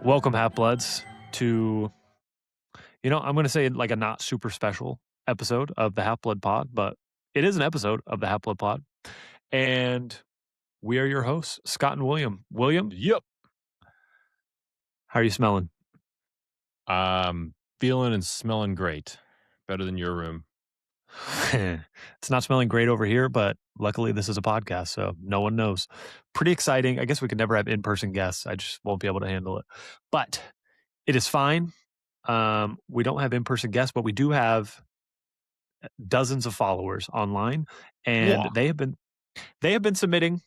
Welcome, Half-Bloods, to, I'm going to say like a not super special episode of the Half-Blood Pod, but it is an episode of the Half-Blood Pod. And we are your hosts, Scott and William. William, Yep. how are you smelling? Feeling and smelling great. Better than your room. It's not smelling great over here, but luckily this is a podcast, so no one knows. Pretty exciting. I guess we could never have in-person guests. I just won't be able to handle it. But it is fine. We don't have in-person guests, but we do have dozens of followers online, and they have been submitting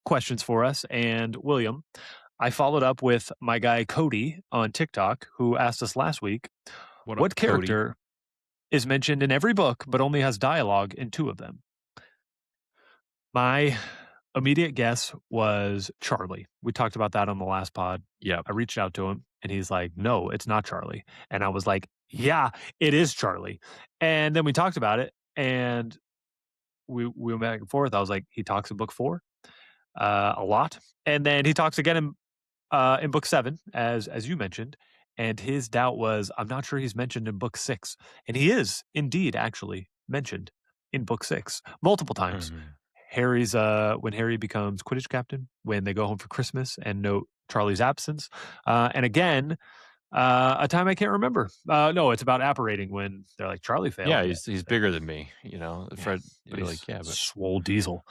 questions for us. And William, I followed up with my guy Cody on TikTok, who asked us last week, what character is mentioned in every book but only has dialogue in 2 of them? My immediate guess was Charlie. We talked about that on the last pod. Yeah. I reached out to him and he's like, no, it's not Charlie. And I was like, yeah, it is Charlie. And then we talked about it and we went back and forth. I was like, he talks in book 4 a lot. And then he talks again in book 7, as you mentioned. And his doubt was, I'm not sure he's mentioned in book 6. And he is indeed actually mentioned in book 6 multiple times. Mhm. Harry's when Harry becomes Quidditch captain, when they go home for Christmas and note Charlie's absence. And again, a time I can't remember. No, it's about apparating when they're like, Charlie failed. Yeah, he's bigger than me, Fred, but he's like, yeah, but swole diesel.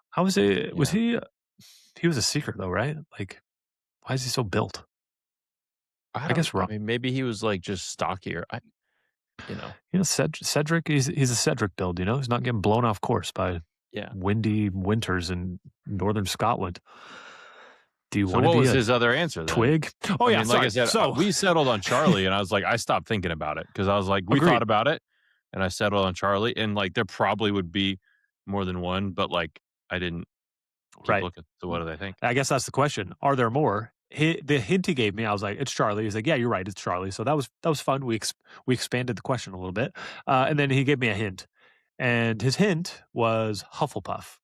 How was it? Was he was a secret though, right? Like, why is he so built? I guess wrong. I mean, maybe he was like just stockier. Cedric, he's a Cedric build, he's not getting blown off course by windy winters in northern Scotland. Do you want to be what was his other answer then? Twig? Oh, yeah, like I said, we settled on Charlie, and I was like, I stopped thinking about it because I was like, we thought about it, and I settled on Charlie, and like there probably would be more than one, but like I didn't keep looking. So what do they think? I guess that's the question. Are there more? The hint he gave me, I was like, it's Charlie. He's like, yeah, you're right, it's Charlie. So that was fun. We expanded the question a little bit, and then he gave me a hint, and his hint was Hufflepuff,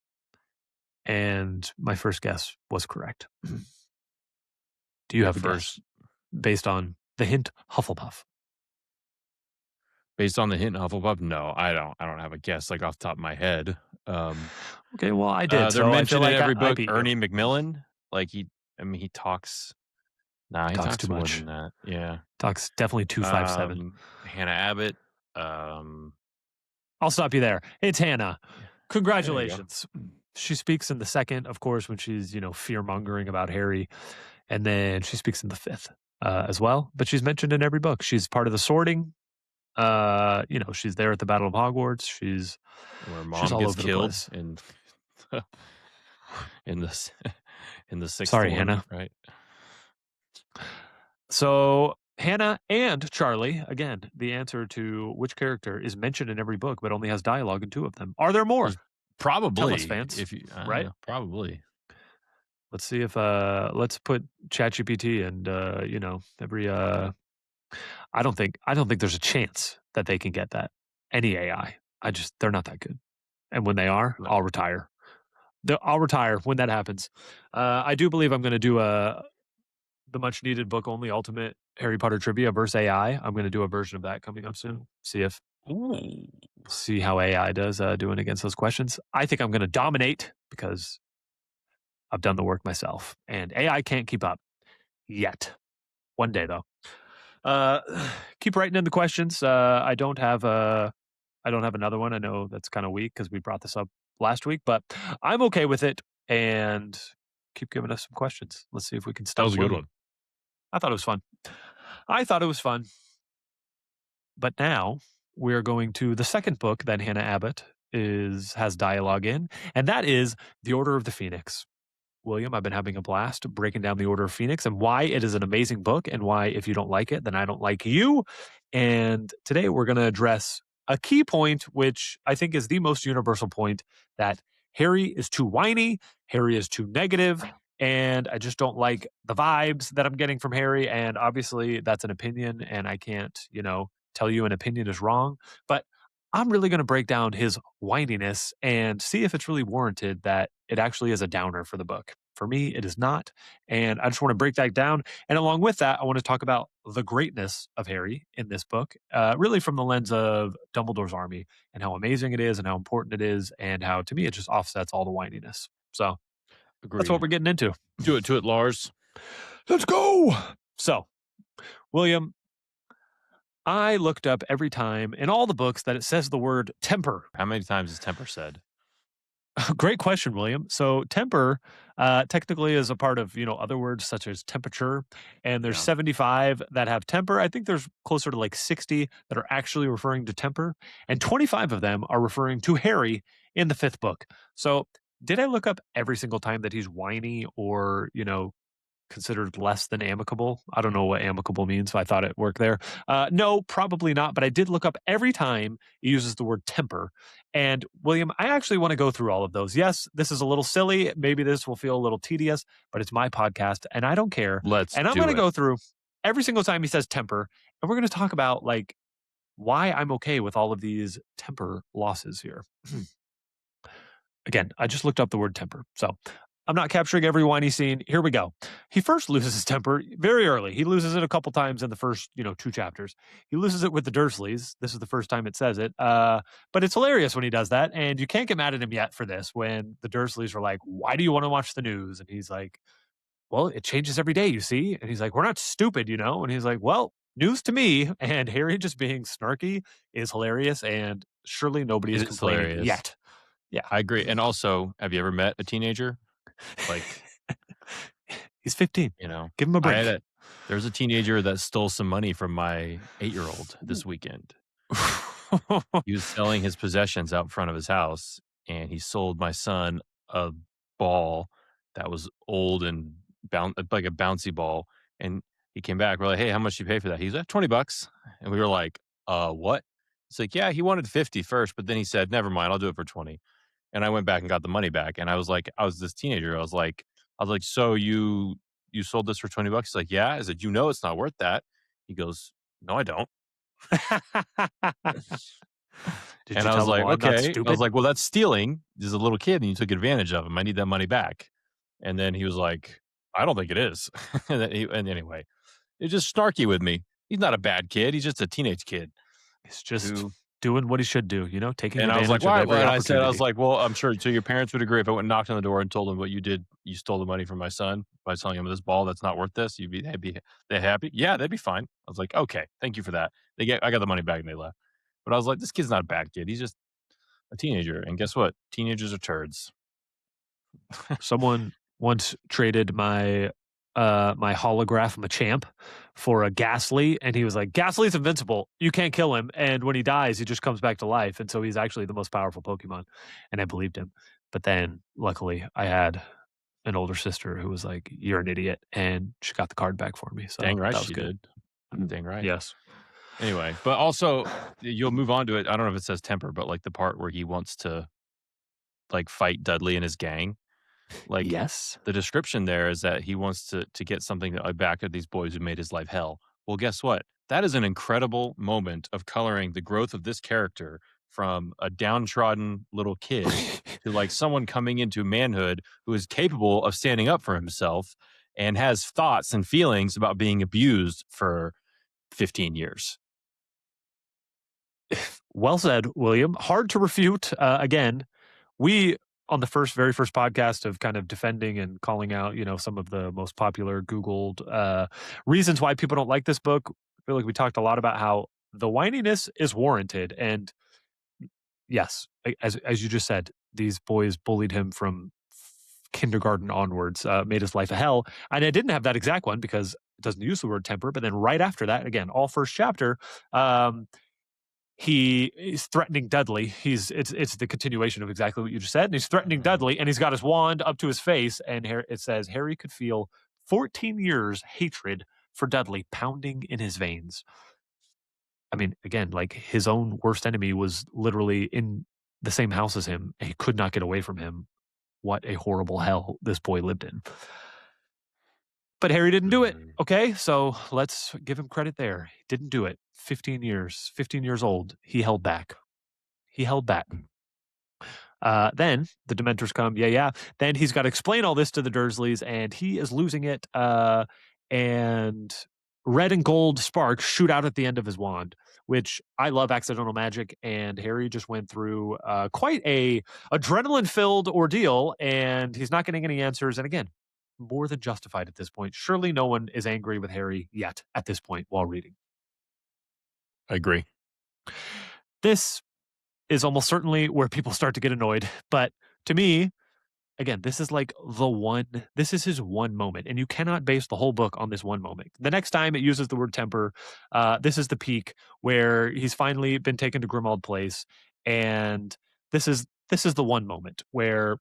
and my first guess was correct. Do you have a guess based on the hint Hufflepuff? Based on the hint Hufflepuff? No, I don't have a guess like off the top of my head. Okay, well, I did. They're mentioned in every book. Ernie Macmillan, like he talks. Nah, he talks too more much. than that. Yeah, talks definitely 257. Hannah Abbott. I'll stop you there. It's Hannah. Congratulations. She speaks in the 2nd, of course, when she's fear mongering about Harry, and then she speaks in the 5th as well. But she's mentioned in every book. She's part of the sorting. She's there at the Battle of Hogwarts. She's where mom gets killed in the 6th. Sorry, Hannah. Right. So Hannah and Charlie, again, the answer to which character is mentioned in every book but only has dialogue in 2 of them. Are there more? Probably. Tell us, fans. If you, right? Probably. Let's see if let's put ChatGPT and every I don't think there's a chance that they can get that. Any AI. They're not that good. And when they are, I'll retire. I'll retire when that happens. I do believe I'm going to do the much needed book only ultimate Harry Potter trivia versus AI. I'm going to do a version of that coming up soon. See how AI does doing against those questions. I think I'm going to dominate because I've done the work myself and AI can't keep up yet. One day though. Keep writing in the questions. I don't have another one. I know that's kind of weak because we brought this up last week, but I'm okay with it. And keep giving us some questions. Let's see if we can stop. That was a good one. I thought it was fun. But now we're going to the 2nd book that Hannah Abbott has dialogue in, and that is The Order of the Phoenix. William, I've been having a blast breaking down The Order of Phoenix and why it is an amazing book and why if you don't like it, then I don't like you. And today we're going to address a key point, which I think is the most universal point, that Harry is too whiny, Harry is too negative, and I just don't like the vibes that I'm getting from Harry. And obviously that's an opinion and I can't, tell you an opinion is wrong, but I'm really going to break down his whininess and see if it's really warranted that it actually is a downer for the book For me, it is not. And I just want to break that down. And along with that, I want to talk about the greatness of Harry in this book, really from the lens of Dumbledore's army and how amazing it is and how important it is and how, to me, it just offsets all the whininess. So that's what Agreed. we're getting into. Do it to it, Lars. Let's go. So, William, I looked up every time in all the books that it says the word temper. How many times is temper said? Great question, William. So temper technically is a part of, other words such as temperature, and there's Yeah. 75 that have temper. I think there's closer to like 60 that are actually referring to temper, and 25 of them are referring to Harry in the 5th book. So did I look up every single time that he's whiny or, considered less than amicable? I don't know what amicable means, so I thought it worked there. No, probably not, but I did look up every time he uses the word temper. And William, I actually want to go through all of those. Yes, this is a little silly. Maybe this will feel a little tedious, but it's my podcast and I don't care. Let's And I'm do going to it. go through every single time he says temper, and we're going to talk about like why I'm okay with all of these temper losses here. Again, I just looked up the word temper. So I'm not capturing every whiny scene. Here we go. He first loses his temper very early. He loses it a couple times in the first, 2 chapters. He loses it with the Dursleys. This is the first time it says it. But it's hilarious when he does that. And you can't get mad at him yet for this when the Dursleys are like, why do you want to watch the news? And he's like, well, it changes every day, you see. And he's like, we're not stupid, And he's like, well, news to me. And Harry just being snarky is hilarious. And surely nobody is It is complaining hilarious. yet. Yeah. I agree. And also, have you ever met a teenager? Like, he's 15. Give him a break. There's a teenager that stole some money from my 8-year-old this weekend. He was selling his possessions out front of his house, and he sold my son a ball that was old and like a bouncy ball. And he came back. We're like, hey, how much did you pay for that? He's like, $20. And we were like, what? It's like, yeah, he wanted 50 first, but then he said, never mind, I'll do it for 20. And I went back and got the money back. And I was like, I was this teenager. I was like, so you sold this for $20? He's like, yeah. I said, it's not worth that. He goes, no, I don't. And I was like, okay. I was like, well, that's stealing. He's a little kid and you took advantage of him. I need that money back. And then he was like, I don't think it is. and anyway, it's just snarky with me. He's not a bad kid. He's just a teenage kid. He's just doing what he should do, taking and advantage I was like, of every opportunity. And I said, I was like, well, I'm sure. So your parents would agree if I went and knocked on the door and told them what you did. You stole the money from my son by selling him this ball that's not worth this. They'd be happy. Yeah, they'd be fine. I was like, okay, thank you for that. I got the money back and they left. But I was like, this kid's not a bad kid. He's just a teenager. And guess what? Teenagers are turds. Someone once traded my my holograph Machamp for a Ghastly, and he was like, Ghastly's invincible. You can't kill him. And when he dies, he just comes back to life. And so he's actually the most powerful Pokemon. And I believed him. But then luckily I had an older sister who was like, you're an idiot. And she got the card back for me. So dang right that was she good. Did. Dang right. Yes. Anyway, but also you'll move on to it. I don't know if it says temper, but like the part where he wants to like fight Dudley and his gang. Like, yes, the description there is that he wants to get something back at these boys who made his life hell. Well, guess what? That is an incredible moment of coloring the growth of this character from a downtrodden little kid to like someone coming into manhood who is capable of standing up for himself and has thoughts and feelings about being abused for 15 years. Well said, William. Hard to refute. Again, we on the very first podcast of kind of defending and calling out, some of the most popular Googled reasons why people don't like this book. I feel like we talked a lot about how the whininess is warranted. And yes, as you just said, these boys bullied him from kindergarten onwards, made his life a hell. And I didn't have that exact one because it doesn't use the word temper. But then right after that, again, all first chapter, he is threatening Dudley. It's the continuation of exactly what you just said. And he's threatening Dudley, and he's got his wand up to his face, and it says Harry could feel 14 years hatred for Dudley pounding in his veins. I mean, again, like his own worst enemy was literally in the same house as him, and he could not get away from him. What a horrible hell this boy lived in. But Harry didn't do it. Okay, so let's give him credit there. He didn't do it. 15 years old. He held back. Then the Dementors come. Yeah. Then he's got to explain all this to the Dursleys, and he is losing it. And red and gold sparks shoot out at the end of his wand, which I love accidental magic. And Harry just went through quite a adrenaline-filled ordeal, and he's not getting any answers. And again, more than justified at this point. Surely no one is angry with Harry yet at this point while reading. I agree. This is almost certainly where people start to get annoyed. But to me, again, this is like this is his one moment, and you cannot base the whole book on this one moment. The next time it uses the word temper, this is the peak where he's finally been taken to Grimmauld Place, and this is the one moment where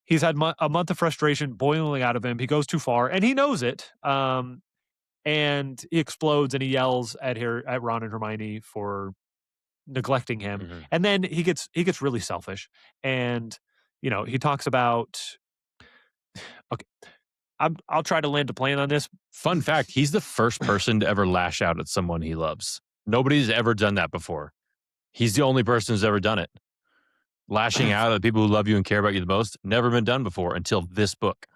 he's had a month of frustration boiling out of him. He goes too far, and he knows it. And he explodes, and he yells at Ron and Hermione for neglecting him. Mm-hmm. And then he gets really selfish, and he talks about. Okay, I'll try to land a plane on this. Fun fact: he's the first person to ever lash out at someone he loves. Nobody's ever done that before. He's the only person who's ever done it. Lashing out at the people who love you and care about you the most, never been done before until this book.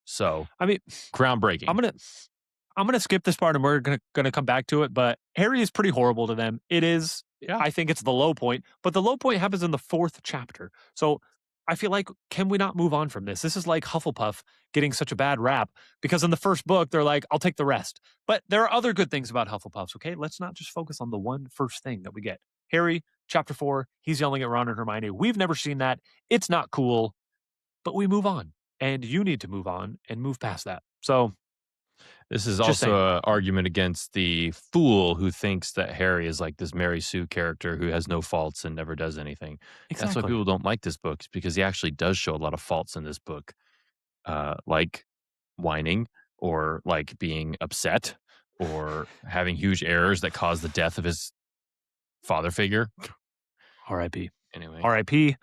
So, I mean, groundbreaking. I'm gonna skip this part, and we're gonna come back to it. But Harry is pretty horrible to them. It is. Yeah. I think it's the low point, but the low point happens in the 4th chapter. So I feel like, can we not move on from this? This is like Hufflepuff getting such a bad rap because in the first book, they're like, I'll take the rest. But there are other good things about Hufflepuffs, okay? Let's not just focus on the one first thing that we get. Harry, chapter 4, he's yelling at Ron and Hermione. We've never seen that. It's not cool, but we move on. And you need to move on and move past that. So this is also an argument against the fool who thinks that Harry is like this Mary Sue character who has no faults and never does anything. Exactly. That's why people don't like this book, because he actually does show a lot of faults in this book, like whining or like being upset or having huge errors that cause the death of his father figure. R.I.P. Anyway. R.I.P. It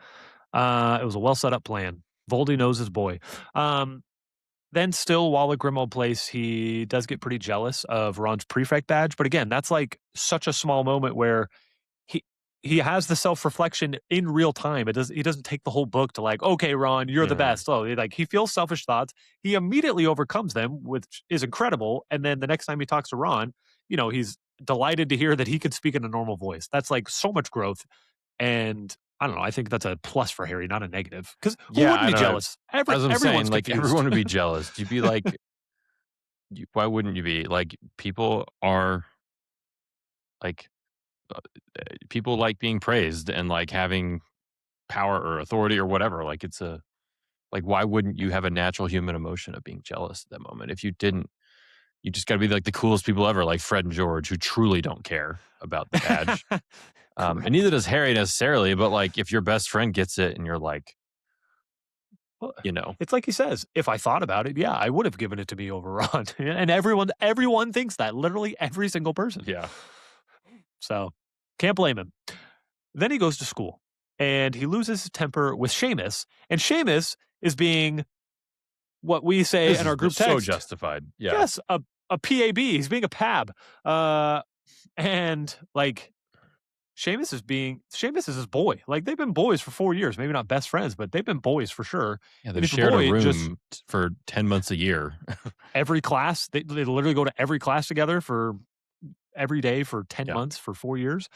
was a well set up plan. Voldy knows his boy. Then still, while at Grimmauld Place, he does get pretty jealous of Ron's prefect badge. But again, that's like such a small moment where he has the self-reflection in real time. He doesn't take the whole book to like, okay, Ron, you're the best. So like he feels selfish thoughts. He immediately overcomes them, which is incredible. And then the next time he talks to Ron, he's delighted to hear that he could speak in a normal voice. That's like so much growth. And I don't know. I think that's a plus for Harry, not a negative. Because who wouldn't be jealous? Everyone's saying, like, everyone would be jealous. You'd be like, why wouldn't you be? Like, people are like, people like being praised and like having power or authority or whatever. Like, why wouldn't you have a natural human emotion of being jealous at that moment? If you didn't, you just got to be like the coolest people ever, like Fred and George, who truly don't care about the badge. And neither does Harry necessarily, but like if your best friend gets it and you're like, it's like he says, if I thought about it, I would have given it to me over Ron. And everyone thinks that, literally every single person. Yeah. So can't blame him. Then he goes to school and he loses his temper with Seamus, and Seamus is being what we say in our group text. So justified. Yeah. Yes. A PAB. He's being a PAB. And like, Seamus is his boy. Like, they've been boys for 4 years. Maybe not best friends, but they've been boys for sure. Yeah, they've shared a room for 10 months a year. Every class, they literally go to every class together for every day for 10 months for 4 years.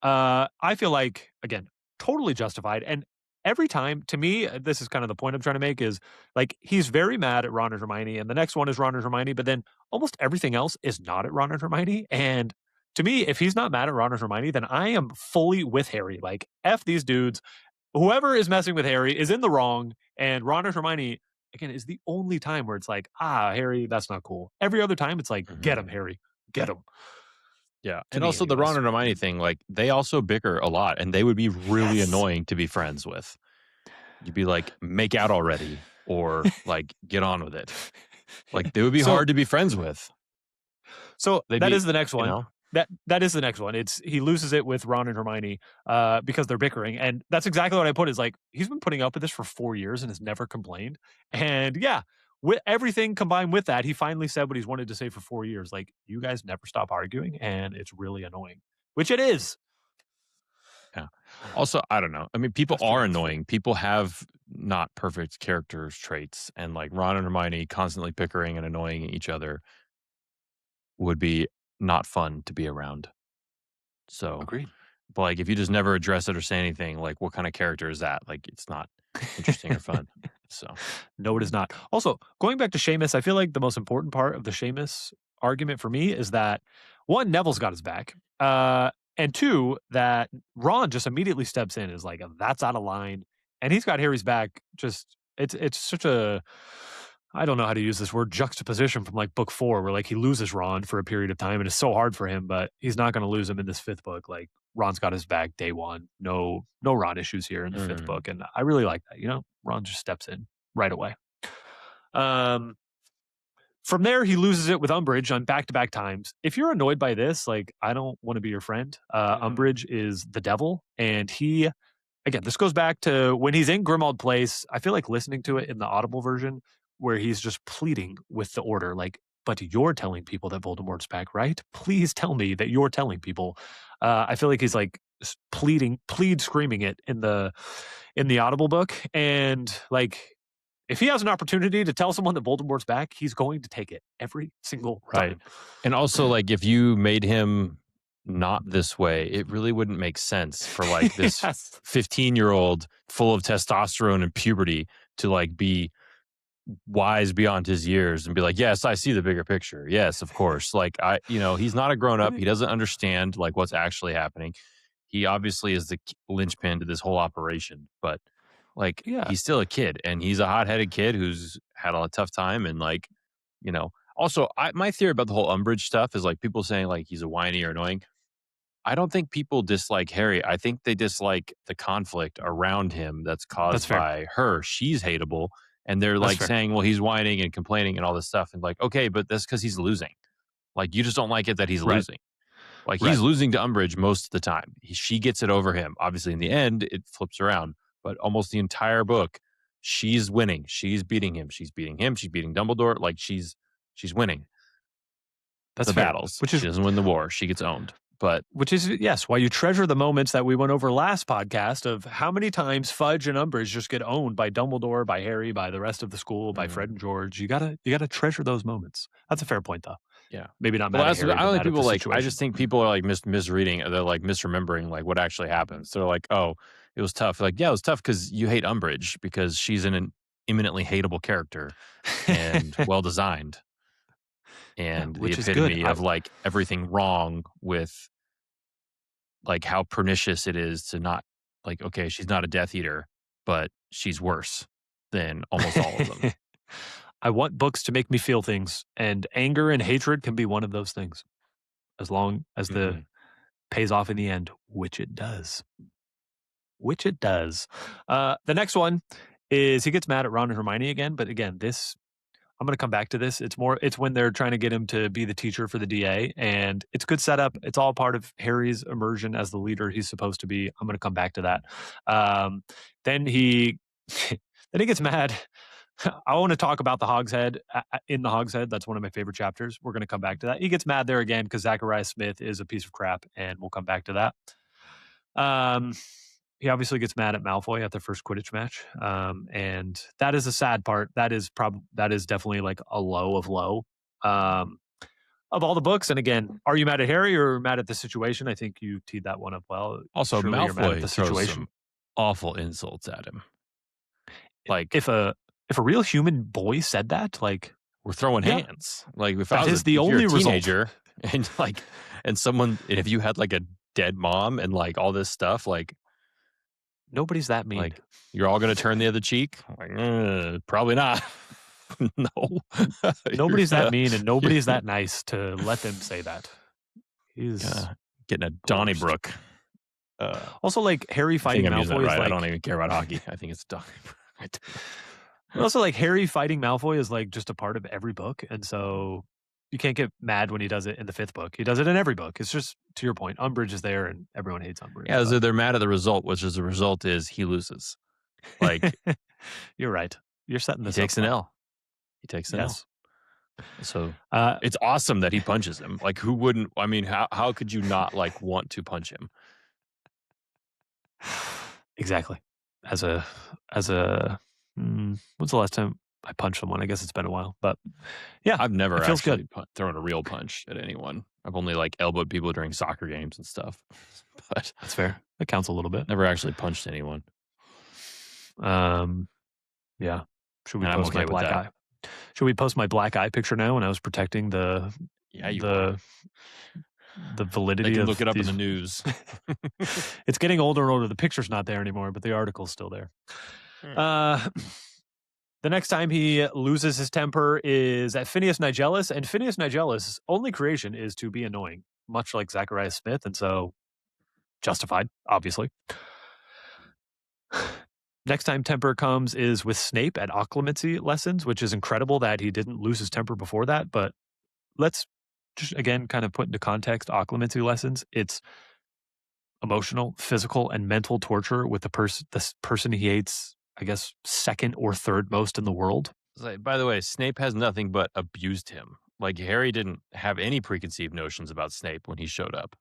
I feel like, again, totally justified. And every time, to me, this is kind of the point I'm trying to make, is like, he's very mad at Ron and Hermione, and the next one is Ron and Hermione, but then almost everything else is not at Ron and Hermione. And to me, if he's not mad at Ron and Hermione, then I am fully with Harry. Like, F these dudes. Whoever is messing with Harry is in the wrong. And Ron and Hermione, again, is the only time where it's like, Harry, that's not cool. Every other time, it's like, get him, Harry. Get him. Yeah. And also the Ron and Hermione thing, like, they also bicker a lot, and they would be really annoying to be friends with. You'd be like, make out already, or like, get on with it. Like, they would be hard to be friends with. So that is the next one. That is the next one. He loses it with Ron and Hermione because they're bickering. And that's exactly what I put, is like, he's been putting up with this for 4 years and has never complained. And with everything combined with that, he finally said what he's wanted to say for 4 years. Like, you guys never stop arguing, and it's really annoying, which it is. Yeah. Also, I don't know. I mean, people That's true, are that's true. annoying. People have not perfect characters traits, and like Ron and Hermione constantly bickering and annoying each other would be not fun to be around. So, Agreed. but like if you just never address it or say anything, like what kind of character is that? Like it's not interesting or fun. So, No, it is not. Also, going back to Seamus, I feel like the most important part of the Seamus argument for me is that one, Neville's got his back, and two, that Ron just immediately steps in and is like, "That's out of line," and he's got Harry's back. Just it's such a I don't know how to use this word juxtaposition from like book 4, where like he loses Ron for a period of time, and it's so hard for him, but he's not going to lose him in this fifth book. Like Ron's got his back day one. No Ron issues here in the fifth mm, book, and I really like that. Ron just steps in right away. Um, from there, he loses it with Umbridge on back-to-back times. If you're annoyed by this, like I don't want to be your friend. Umbridge is the devil, and he again, this goes back to when he's in Grimmauld Place. I feel like listening to it in the Audible version where he's just pleading with the Order, like, "But you're telling people that Voldemort's back, right? Please tell me that you're telling people." I feel like he's like screaming it in the Audible book, and like if he has an opportunity to tell someone that Voldemort's back, he's going to take it every single right. time. And also like if you made him not this way, it really wouldn't make sense for like this Yes. 15-year-old full of testosterone and puberty to like be wise beyond his years and be like, yes, I see the bigger picture. Yes, of course. Like he's not a grown I up. He think, doesn't understand like what's actually happening. He obviously is the linchpin to this whole operation, but like yeah, he's still a kid and he's a hot-headed kid who's had a tough time and like, also my theory about the whole Umbridge stuff is like people saying like he's a whiny or annoying. I don't think people dislike Harry. I think they dislike the conflict around him that's that's caused fair. by her. She's hateable. And they're That's like fair. saying, well, he's whining and complaining and all this stuff. And like, okay, but that's because he's losing. Like, you just don't like it that he's Right. losing. Like, he's Right. losing to Umbridge most of the time. She gets it over him. Obviously, in the end, it flips around. But almost the entire book, she's winning. She's beating him. She's beating him. She's beating Dumbledore. Like, she's winning That's the fair. battles. She doesn't win the war. She gets owned. But Which is, yes, why you treasure the moments that we went over last podcast of how many times Fudge and Umbridge just get owned by Dumbledore, by Harry, by the rest of the school, by Fred and George. You gotta treasure those moments. That's a fair point, though. yeah. Maybe not Well, mad at that's I Harry, but don't think mad at people the like. I situation. just think people are like misreading. They're like misremembering like what actually happens. They're like, oh, it was tough. Like, yeah, it was tough because you hate Umbridge because she's an eminently hateable character and well designed Yeah, and the which is good. epitome of like everything wrong with like how pernicious it is to not like. Okay, she's not a Death Eater, but she's worse than almost all of them. I want books to make me feel things, and anger and hatred can be one of those things, as long as the Mhm. pays off in the end, which it does. Which it does. The next one is he gets mad at Ron and Hermione again, but again, this I'm going to come back to this. It's when they're trying to get him to be the teacher for the DA, and it's good setup. It's all part of Harry's immersion as the leader he's supposed to be. I'm going to come back to that. Then he then he gets mad. I want to talk about the Hogshead in the Hogshead. That's one of my favorite chapters. We're going to come back to that. He gets mad there again because Zachariah Smith is a piece of crap, and we'll come back to that. Um, he obviously gets mad at Malfoy at the first Quidditch match, and that is a sad part. That is definitely like a low of low um, of all the books. And again, are you mad at Harry or mad at the situation? I think you teed that one up well. Also, Surely you're mad at the Malfoy throws situation. some awful insults at him. Like If a real human boy said that, like we're throwing yeah, hands. Like if that is the if you're only a result. teenager and like and if you had like a dead mom and like all this stuff, like Nobody's that mean. you're all gonna turn the other cheek. Like probably not. No, Nobody's that gonna, mean, and you're nobody's that nice to let them say that. He's getting a the worst. Donnybrook. Also, like Harry I think fighting I'm using Malfoy it is right. I like don't even care about hockey. I think it's Donnybrook. also like Harry fighting Malfoy is like just a part of every book, and so you can't get mad when he does it in the fifth book. He does it in every book. It's just to your point. Umbridge is there, and everyone hates Umbridge. Yeah, so they're mad at the result, which is the result is he loses. Like you're right. You're setting he this takes up an well. L. He takes an Yes. L. So it's awesome that he punches him. Like who wouldn't? I mean, how could you not like want to punch him? Exactly. As a when's the last time I punched someone? I guess it's been a while, but yeah, I've never it feels good. actually thrown a real punch at anyone. I've only like elbowed people during soccer games and stuff, but That's fair. That counts a little bit. never actually punched anyone. Yeah. Should we And I'm post okay my with black that. eye? Should we post my black eye picture now when I was protecting the validity They can of look it up in these... the news. It's getting older and older. The picture's not there anymore, but the article's still there. The next time he loses his temper is at Phineas Nigellus, and Phineas Nigellus' only creation is to be annoying, much like Zacharias Smith, and so justified, obviously. Next time temper comes is with Snape at occlumency lessons, which is incredible that he didn't lose his temper before that. But let's just, again, kind of put into context occlumency lessons. It's emotional, physical, and mental torture with this person he hates, I guess, second or third most in the world. By the way, Snape has nothing but abused him. Like, Harry didn't have any preconceived notions about Snape when he showed up.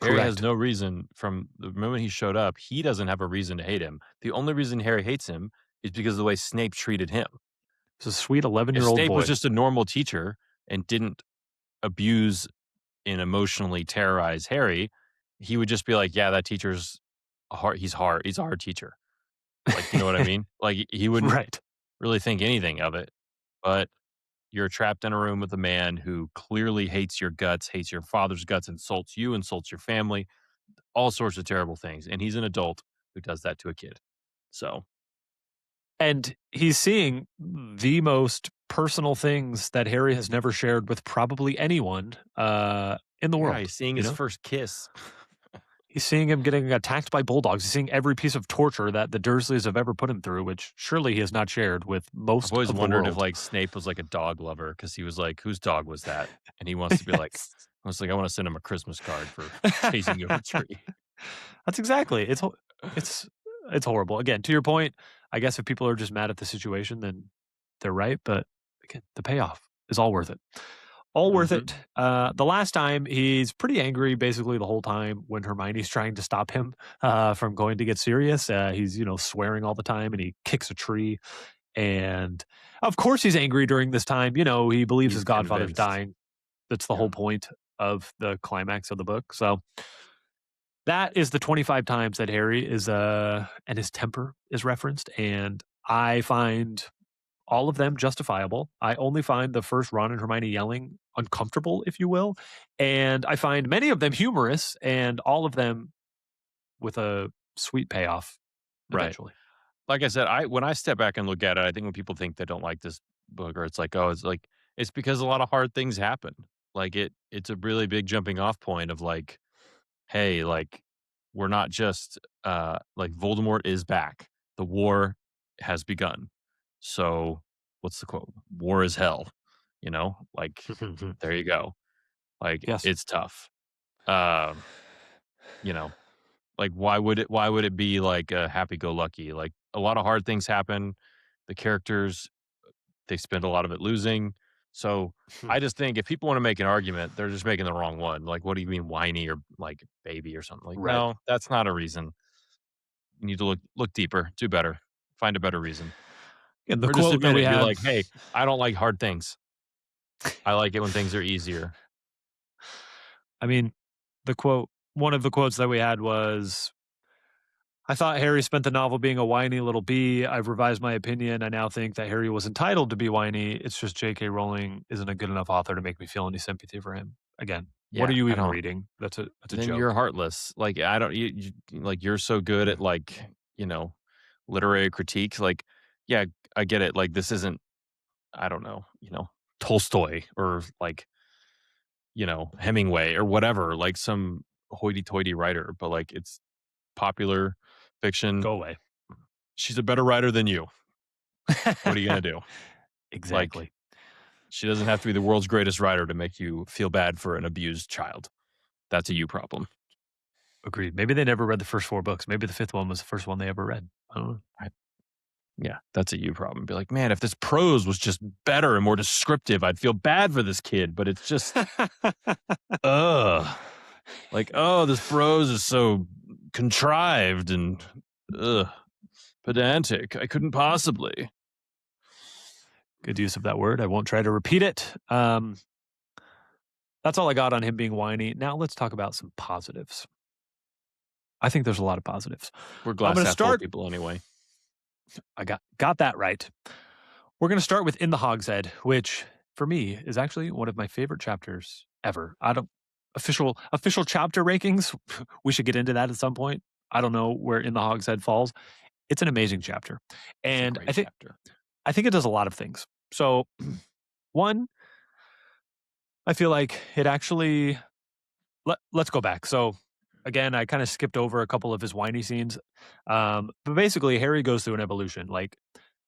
Harry has no reason from the moment he showed up. He doesn't have a reason to hate him. The only reason Harry hates him is because of the way Snape treated him. He's a sweet 11-year-old boy. If Snape was just a normal teacher and didn't abuse and emotionally terrorize Harry, he would just be like, yeah, that teacher's he's hard. He's a hard teacher. Like, you know what I mean? Like, he wouldn't really think anything of it. But you're trapped in a room with a man who clearly hates your guts, hates your father's guts, insults you, insults your family, all sorts of terrible things. And he's an adult who does that to a kid. So. And he's seeing the most personal things that Harry has never shared with probably anyone in the world. He's seeing his first kiss. He's seeing him getting attacked by bulldogs. He's seeing every piece of torture that the Dursleys have ever put him through, which surely he has not shared with most of the world. I've always wondered if like Snape was like a dog lover, because he was like, whose dog was that? And he wants to be like, I was like, I want to send him a Christmas card for chasing over a tree. That's exactly. It's horrible. Again, to your point, I guess if people are just mad at the situation, then they're right. But again, the payoff is all worth it. All worth it. The last time, he's pretty angry basically the whole time when Hermione's trying to stop him from going to get serious. He's, swearing all the time, and he kicks a tree. And of course he's angry during this time. He believes his godfather's dying. That's the whole point of the climax of the book. So that is the 25 times that Harry is and his temper is referenced. And I find all of them justifiable. I only find the first Ron and Hermione yelling uncomfortable, if you will. And I find many of them humorous, and all of them with a sweet payoff eventually. Right. Like I said, when I step back and look at it, I think when people think they don't like this book, or it's like, it's because a lot of hard things happen. Like it's a really big jumping off point of like, hey, like we're not just like Voldemort is back. The war has begun. So what's the quote? War is hell. Like there you go. Like it's tough. Like why would it be like a happy-go-lucky? Like a lot of hard things happen. The characters, they spend a lot of it losing. So I just think if people want to make an argument, they're just making the wrong one. Like, what do you mean whiny or like baby or something? Like, no, that's not a reason. You need to look deeper, do better, find a better reason. And the quote that we have, be like, hey, I don't like hard things. I like it when things are easier. I mean, one of the quotes that we had was, I thought Harry spent the novel being a whiny little bee. I've revised my opinion. I now think that Harry was entitled to be whiny. It's just J.K. Rowling isn't a good enough author to make me feel any sympathy for him. Again, what are you even reading? That's a joke. You're heartless. Like, I don't, like, you're so good at like, literary critique. Like, yeah, I get it. Like, this isn't, I don't know, Tolstoy or like, Hemingway or whatever, like some hoity-toity writer, but like it's popular fiction. Go away. She's a better writer than you. What are you going to do? Exactly. Like, she doesn't have to be the world's greatest writer to make you feel bad for an abused child. That's a you problem. Agreed. Maybe they never read the first 4 books. Maybe the 5th one was the first one they ever read. I don't know. Yeah, that's a you problem. Be like, man, if this prose was just better and more descriptive, I'd feel bad for this kid. But it's just, like, oh, this prose is so contrived and pedantic. I couldn't possibly. Good use of that word. I won't try to repeat it. That's all I got on him being whiny. Now let's talk about some positives. I think there's a lot of positives. We're glass half full people anyway. I got that right. We're going to start with In the Hogshead, which for me is actually one of my favorite chapters ever. I don't official chapter rankings. We should get into that at some point. I don't know where In the Hogshead falls. It's an amazing chapter, and I think it does a lot of things. So, one, I feel like it actually. Let's go back. So, again, I kind of skipped over a couple of his whiny scenes, but basically, Harry goes through an evolution. Like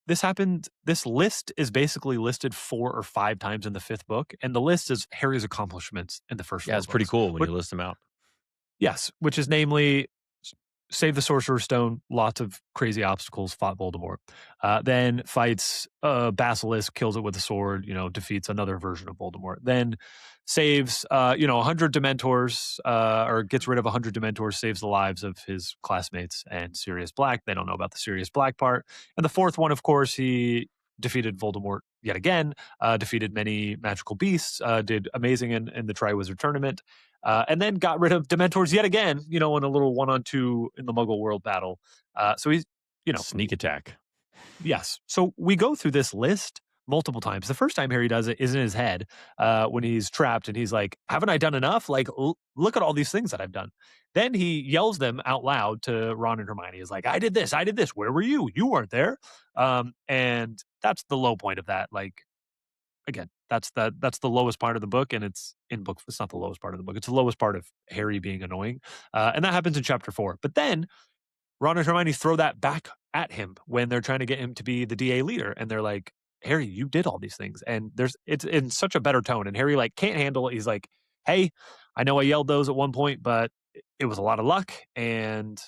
this happened. This list is basically listed 4 or 5 times in the 5th book, and the list is Harry's accomplishments in the first. Yeah, it's pretty cool when you list them out. Yes, which is namely save the Sorcerer's Stone, lots of crazy obstacles, fought Voldemort. Then fights Basilisk, kills it with a sword, defeats another version of Voldemort. Then saves, 100 Dementors, or gets rid of 100 Dementors, saves the lives of his classmates and Sirius Black. They don't know about the Sirius Black part. And the 4th one, of course, he defeated Voldemort yet again, defeated many magical beasts, did amazing in the Triwizard Tournament. And then got rid of Dementors yet again, in a little 1-on-2 in the Muggle World battle. So he's, sneak attack. Yes. So we go through this list multiple times. The first time Harry does it is in his head when he's trapped and he's like, haven't I done enough? Like, look at all these things that I've done. Then he yells them out loud to Ron and Hermione. He's like, I did this. Where were you? You weren't there. And that's the low point of that. Like, again, that's the lowest part of the book, and it's not the lowest part of the book. It's the lowest part of Harry being annoying, and that happens in chapter 4. But then Ron and Hermione throw that back at him when they're trying to get him to be the DA leader, and they're like, "Harry, you did all these things," and it's in such a better tone, and Harry can't handle it. He's like, "Hey, I know I yelled those at one point, but it was a lot of luck, and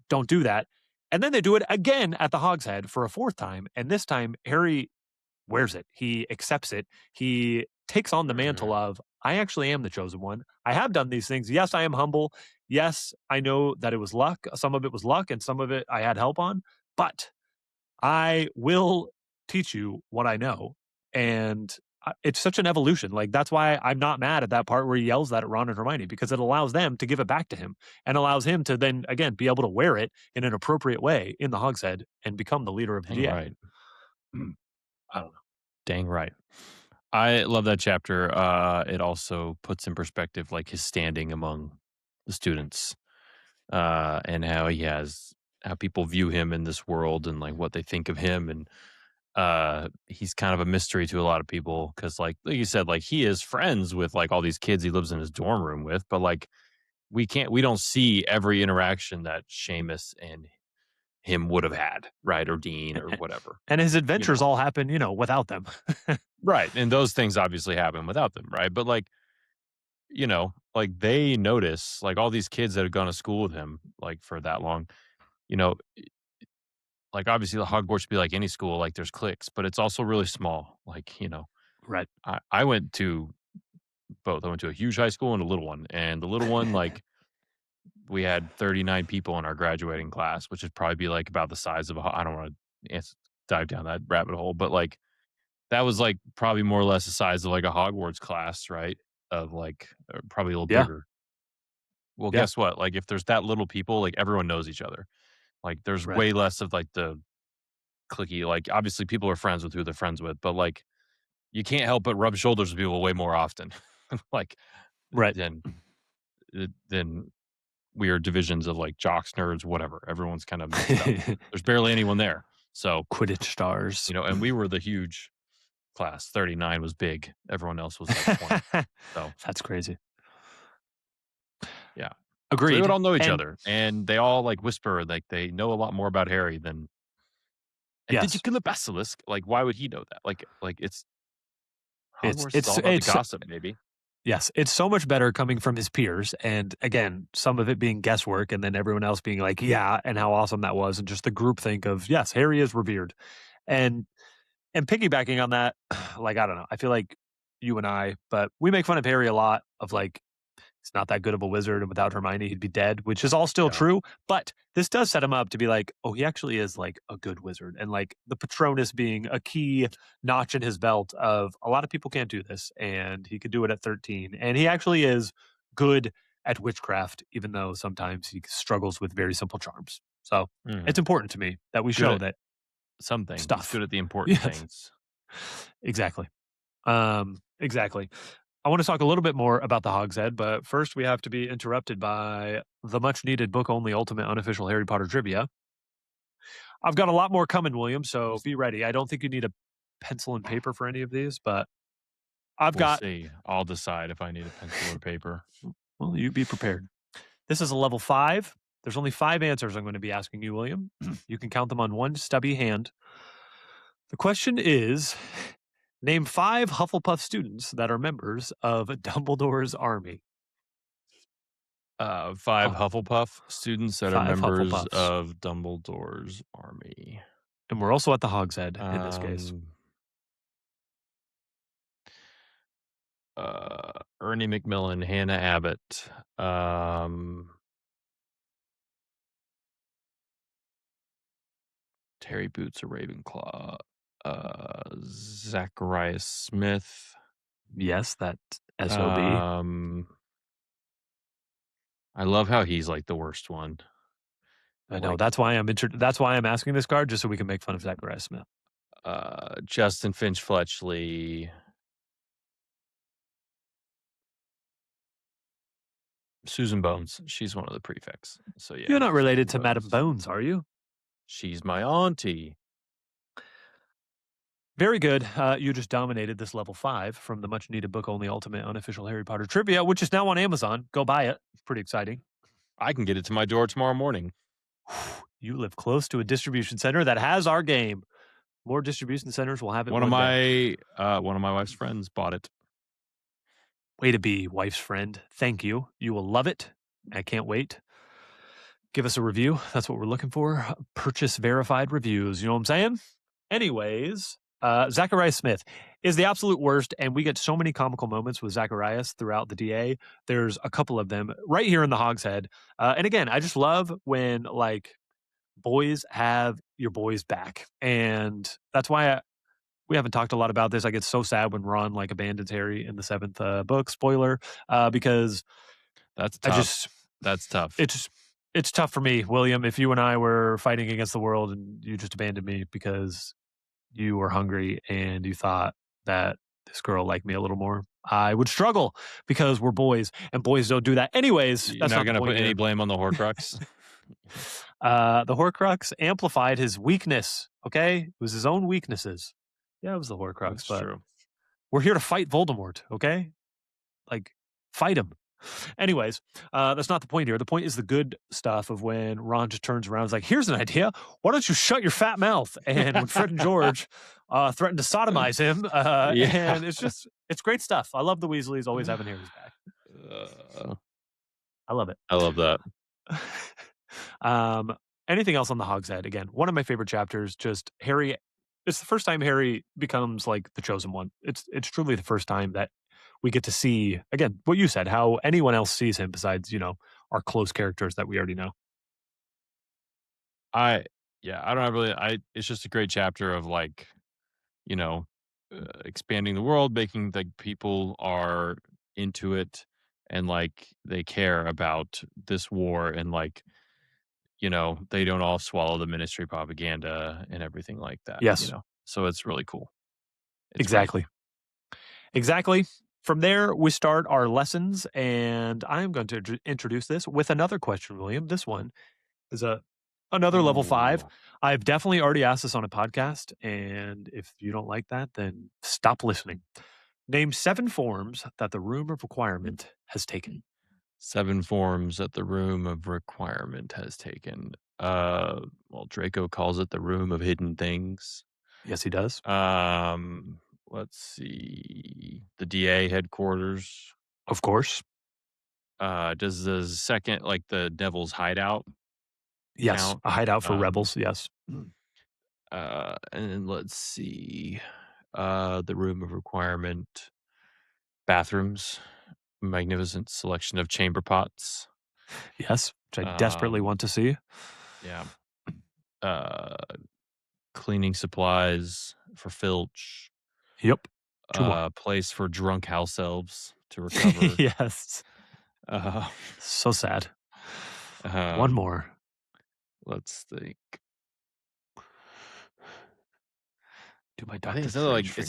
don't do that." And then they do it again at the Hogshead for a 4th time, and this time Harry wears it. He accepts it. He takes on the mantle of, I actually am the chosen one. I have done these things. Yes, I am humble. Yes, I know that it was luck. Some of it was luck and some of it I had help on, but I will teach you what I know. And it's such an evolution. Like, that's why I'm not mad at that part where he yells that at Ron and Hermione, because it allows them to give it back to him and allows him to then, again, be able to wear it in an appropriate way in the Hogshead and become the leader of the GA. Right. I don't know. Dang right. I love that chapter. It also puts in perspective like his standing among the students, and how how people view him in this world and like what they think of him. And he's kind of a mystery to a lot of people because like you said, like he is friends with like all these kids he lives in his dorm room with, but like we don't see every interaction that Seamus and him would have had, right? Or Dean or whatever. And his adventures all happen, without them. Right. And those things obviously happen without them, right? But like, like they notice, like all these kids that have gone to school with him, like for that long, you know, like obviously the Hogwarts would be like any school, like there's cliques, but it's also really small. Like, Right. I went to both. I went to a huge high school and a little one. And the little one, like, we had 39 people in our graduating class, which would probably be like about the size of I don't want to dive down that rabbit hole, but like that was like probably more or less the size of like a Hogwarts class, right? Of like probably a little bigger. Well, guess what? Like if there's that little people, like everyone knows each other. Like there's way less of like the clicky, like obviously people are friends with who they're friends with, but like you can't help but rub shoulders with people way more often. Like than weird divisions of like jocks, nerds, whatever. Everyone's kind of mixed up. There's barely anyone there. So Quidditch stars, and we were the huge class. 39 was big. Everyone else was like 20. So that's crazy. Yeah. Agreed. So they would all know each other, and they all like whisper, like they know a lot more about Harry than. And did you kill a basilisk? Like, why would he know that? Like it's Hogwarts all about the gossip, maybe. Yes, it's so much better coming from his peers, and again, some of it being guesswork, and then everyone else being like, "Yeah," and how awesome that was, and just the groupthink of, "Yes, Harry is revered," and piggybacking on that, like I don't know, I feel like you and I, but we make fun of Harry a lot of like he's not that good of a wizard, and without Hermione, he'd be dead, which is all still Yeah. true. But this does set him up to be like, oh, he actually is like a good wizard. And like the Patronus being a key notch in his belt of a lot of people can't do this. And he could do it at 13. And he actually is good at witchcraft, even though sometimes he struggles with very simple charms. So it's Mhm. important to me that we Good show at that some things. He's stuff. good at the important Yes, things. exactly. Exactly. I want to talk a little bit more about the Hog's Head, but first we have to be interrupted by the much needed book only ultimate unofficial Harry Potter trivia. I've got a lot more coming, William, so be ready. I don't think you need a pencil and paper for any of these, but I've We'll got, see. I'll decide if I need a pencil or paper. well, you be prepared. This is a level 5. There's only 5 answers I'm going to be asking you, William. You can count them on one stubby hand. The question is, name 5 Hufflepuff students that are members of Dumbledore's army. 5 Oh, Hufflepuff students that are 5 members Hufflepuffs. of Dumbledore's army. And we're also at the Hog's Head in this case. Um, Ernie McMillan, Hannah Abbott, Terry Boots, a Ravenclaw, Zacharias Smith. Yes, that SOB. I love how he's like the worst one. I know. Like That's why I'm asking this card, just so we can make fun of Zacharias Smith. Justin Finch Fletchley, Susan Bones. She's one of the prefects. So yeah, You're not related to Susan Madam Bones, are you? She's my auntie. Very good. You just dominated this level 5 from the much needed book only ultimate unofficial Harry Potter trivia, which is now on Amazon. Go buy it. It's pretty exciting. I can get it to my door tomorrow morning. You live close to a distribution center that has our game. More distribution centers will have it One of one day. my wife's friends bought it. Way to be, wife's friend. Thank you. You will love it. I can't wait. Give us a review. That's what we're looking for. Purchase verified reviews. You know what I'm saying? Anyways, Zacharias Smith is the absolute worst, and we get so many comical moments with Zacharias throughout the DA. There's a couple of them right here in the Hog's Head. And again, I just love when like boys have your boys back. And that's why we haven't talked a lot about this. I get so sad when Ron like abandons Harry in the 7th book, spoiler, because That's I tough. just, That's tough. it's tough for me, William, if you and I were fighting against the world and you just abandoned me because you were hungry and you thought that this girl liked me a little more. I would struggle because we're boys and boys don't do that. Anyways, You're that's not not the gonna put point any here. blame on the Horcrux. The Horcrux amplified his weakness. Okay, it was his own weaknesses. Yeah, it was the Horcrux, That's but true. we're here to fight Voldemort. Okay, like fight him. Anyways, that's not the point here. The point is the good stuff of when Ron just turns around and is like, here's an idea. Why don't you shut your fat mouth? And when Fred and George threatened to sodomize him, Yeah. and it's great stuff. I love the Weasleys always having Harry's back. I love it. I love that. um, anything else on the Hog's Head? Again, one of my favorite chapters, just Harry. It's the first time Harry becomes like the chosen one. It's truly the first time that we get to see, again, what you said, how anyone else sees him besides, our close characters that we already know. I don't really it's just a great chapter of like, you know, expanding the world, making like people are into it and like they care about this war and like, they don't all swallow the ministry propaganda and everything like that. Yes, So it's really cool. It's great. exactly. Exactly. From there, we start our lessons, and I am going to introduce this with another question, William. This one is another level 5. Ooh. I've definitely already asked this on a podcast, and if you don't like that, then stop listening. Name 7 forms that the Room of Requirement has taken. 7 forms that the room of requirement has taken. Well, Draco calls it the room of hidden things. Yes, he does. Let's see. The DA headquarters. Of course. Does the second, like the Devil's Hideout, Yes, count? a hideout for Um, rebels. Yes. and then let's see. The room of requirement, bathrooms, magnificent selection of chamber pots. Yes, which I desperately want to see. Yeah. Cleaning supplies for Filch. Yep. 2 more. Place for drunk house elves to recover. Yes. uh, So sad. 1 um, more. let's think. Do my I think Doctor Strange finger.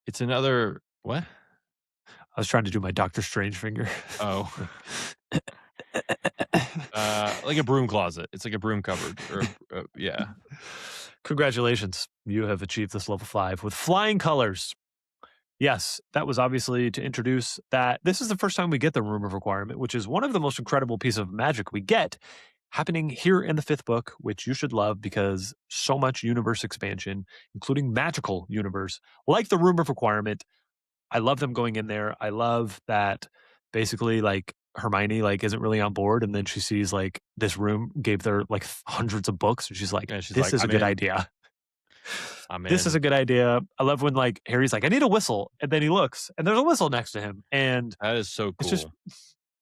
it's another what? I was trying to do my Doctor Strange finger. Oh, Like like a broom closet. It's like a broom cupboard, or yeah. Congratulations. You have achieved this level 5 with flying colors. Yes, that was obviously to introduce that this is the first time we get the room of requirement, which is one of the most incredible pieces of magic we get happening here in the 5th book, which you should love because so much universe expansion, including magical universe, like the room of requirement. I love them going in there. I love that basically like Hermione like isn't really on board and then she sees like this room gave her like hundreds of books and she's like, And she's this like, is a I'm good in. idea. I'm This is in. a good idea. I love when like Harry's like, I need a whistle, and then he looks, and there's a whistle next to him, and That is so it's just cool.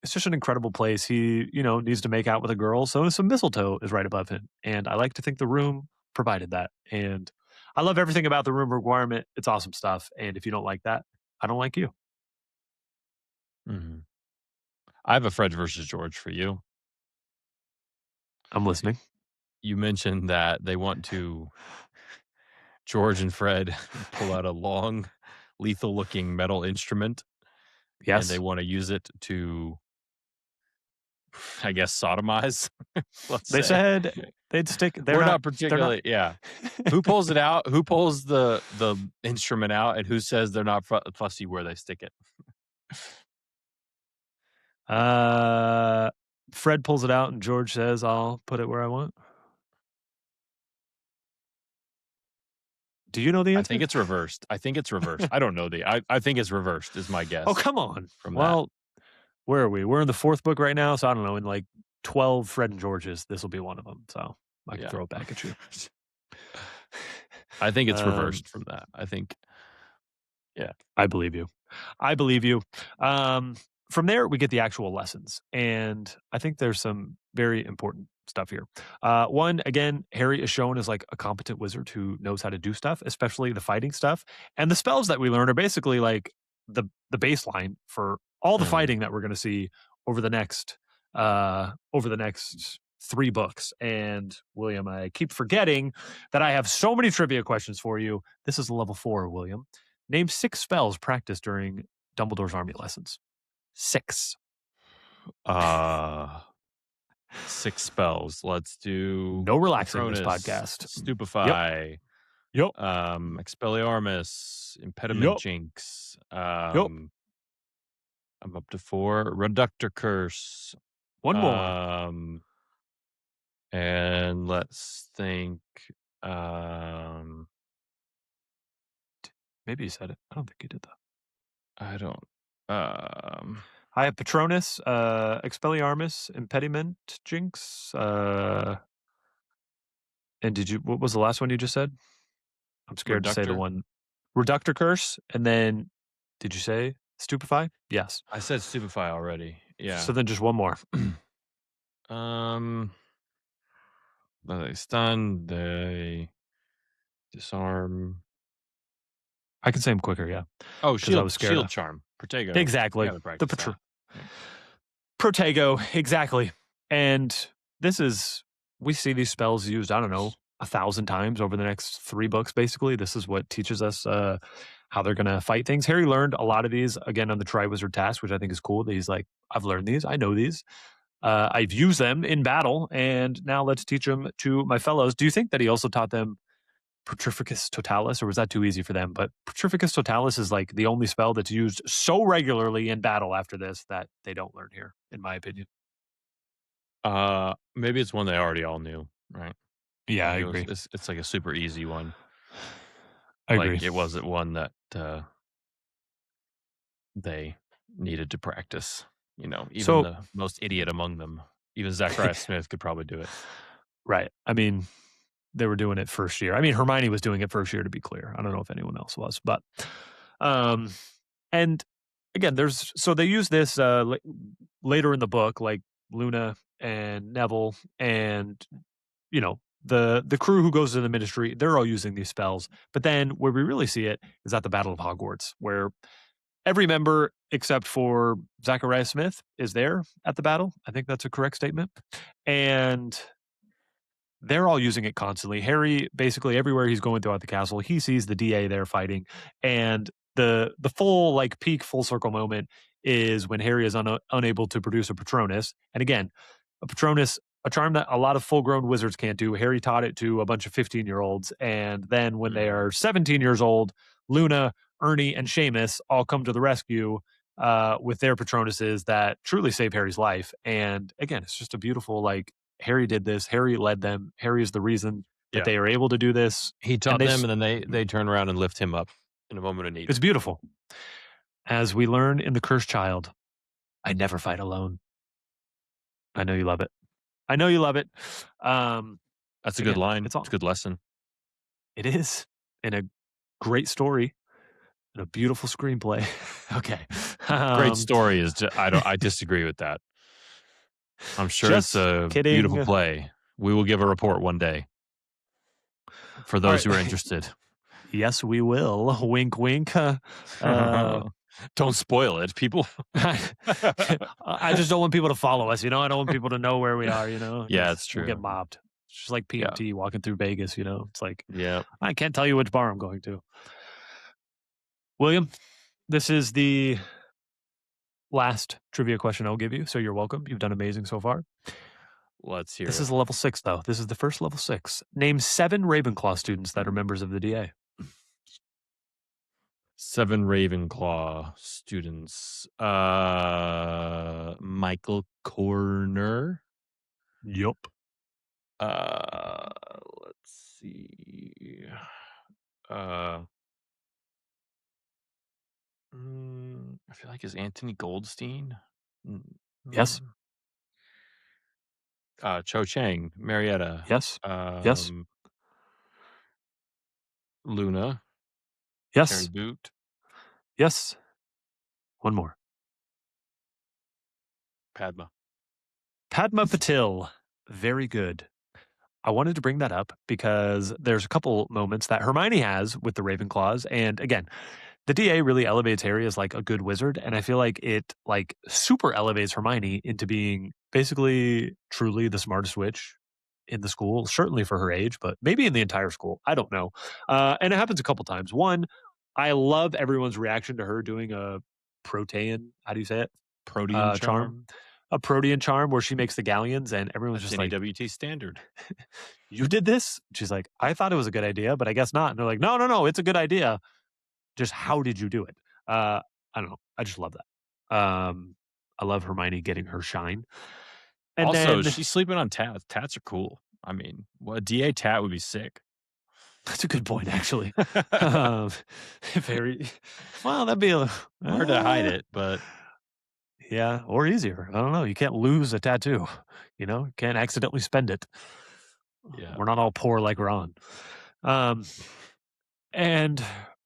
it's just an incredible place. He needs to make out with a girl, so some mistletoe is right above him, and I like to think the room provided that, and I love everything about the room requirement. It's awesome stuff, and if you don't like that, I don't like you. Mhm. I have a Fred versus George for you. I'm listening. You mentioned that they want to George and Fred pull out a long, lethal-looking metal instrument, and they Yes, wanna use it to, I guess, sodomize, let's they say. said they'd stick. They're We're not. not They're not. particularly yeah. Who pulls it out? Who pulls the instrument out, and who says they're not fussy where they stick it? uh, Fred pulls it out, and George says, "I'll put it where I want." Do you know the I answer? think it's reversed. I don't know I think it's reversed is my Oh, guess come on. from that. Well, where are we? We're in the 4th book right now, so I don't know, in like 12 Fred and Georges, this will be one of them, so I can Yeah. throw it back at you. I think it's Um, reversed from that. I think yeah. I believe you. I believe you. Um, from there, we get the actual lessons, and I think there's some very important stuff here. One, again, Harry is shown as like a competent wizard who knows how to do stuff, especially the fighting stuff. And the spells that we learn are basically like the baseline for all the Mhm. fighting that we're going to see over the next 3 books. And William, I keep forgetting that I have so many trivia questions for you. This is level 4, William. Name 6 spells practiced during Dumbledore's army lessons. 6. Uh 6 spells. Let's do No relaxing this Patronus, podcast. Yep. Stupefy, Yep. Expelliarmus, Impediment Yep. Jinx. Yep. I'm up to 4. Reductor Curse. One more. Um, and let's think. Um, Maybe you said it. I don't think you did that. I don't. Um, I have Patronus, Expelliarmus, Impediment, Jinx. And what was the last one you just said? I'm scared to say the Reductor. one. Reductor Curse. And then, did you say Stupefy? Yes. I said Stupefy already. Yeah. So then just one more. Um, they stun. They disarm. I can say them quicker, yeah. Oh, Because I was scared shield of. charm. Protego. I Exactly. gotta The practice that. Yeah. Protego, exactly. And this is, we see these spells used, I don't know, 1,000 times over the next 3 books, basically. This is what teaches us how they're going to fight things. Harry learned a lot of these, again, on the Triwizard task, which I think is cool. That he's like, I've learned these. I know these. I've used them in battle, and now let's teach them to my fellows. Do you think that he also taught them Petrificus Totalis, or was that too easy for them? But Petrificus Totalis is like the only spell that's used so regularly in battle after this that they don't learn here, in my opinion. Maybe it's one they already all knew, right? Yeah, I Like agree. it's like a super easy one. I agree. Like it wasn't one that they needed to practice. You know, even So, the most idiot among them, even Zachariah Smith could probably do it. right. I mean, they were doing it first year. I mean, Hermione was doing it first year, to be clear. I don't know if anyone else was, but, um, and again, they use this later in the book, like Luna and Neville and the crew who goes to the Ministry. They're all using these spells, but then where we really see it is at the Battle of Hogwarts, where every member except for Zachariah Smith is there at the battle. I think that's a correct statement, and they're all using it constantly. Harry, basically everywhere he's going throughout the castle, he sees the DA there fighting, and the full like peak full circle moment is when Harry is unable to produce a Patronus. And again, a Patronus, a charm that a lot of full grown wizards can't do. Harry taught it to a bunch of 15-year-olds, and then when they are 17 years old, Luna, Ernie, and Seamus all come to the rescue with their Patronuses that truly save Harry's life. And again, it's just a beautiful like Harry did this. Harry led them. Harry is the reason that they are able to do this. He taught them, and then they turn around and lift him up in a moment of need. It's beautiful. As we learn in The Cursed Child, I never fight alone. I know you love it. I know you love it. That's a good line. It's a good lesson. It is. And a great story. And a beautiful screenplay. Okay. Great story is I disagree with that. I'm sure it's a beautiful play. We will give a report one day for those who are interested. Yes, we will. Wink, wink. Don't spoil it, people. I just don't want people to follow us, I don't want people to know where we are, Yeah, it's true. We'll get mobbed. It's just like PMT walking through Vegas, It's like, yeah, I can't tell you which bar I'm going to. William, this is the last trivia question I'll give you, so you're welcome. You've done amazing so far. Let's hear This is level 6, though. This is the first level 6. Name 7 Ravenclaw students that are members of the DA. 7 Ravenclaw students. Michael Corner. Yup. Let's see. I feel like is Anthony Goldstein. Yes. Cho Chang, Marietta. Yes. Yes. Luna. Yes. Harry Boot. Yes. One more. Padma Patil. Very good. I wanted to bring that up because there's a couple moments that Hermione has with the Ravenclaws. And again, the DA really elevates Harry as like a good wizard. And I feel like it like super elevates Hermione into being basically truly the smartest witch in the school, certainly for her age, but maybe in the entire school. I don't know. And it happens a couple times. One, I love everyone's reaction to her doing a Protean, how do you say it? Protean charm. A Protean charm where she makes the galleons and everyone's just like, WT standard. You did this? She's like, I thought it was a good idea, but I guess not. And they're like, no, it's a good idea. Just how did you do it? I don't know. I just love that. I love Hermione getting her shine. And also, she's sleeping on tats. Tats are cool. I mean, a DA tat would be sick. That's a good point, actually. Very well. That'd be hard to hide it, but yeah, or easier. I don't know. You can't lose a tattoo. You can't accidentally spend it. Yeah, we're not all poor like Ron. And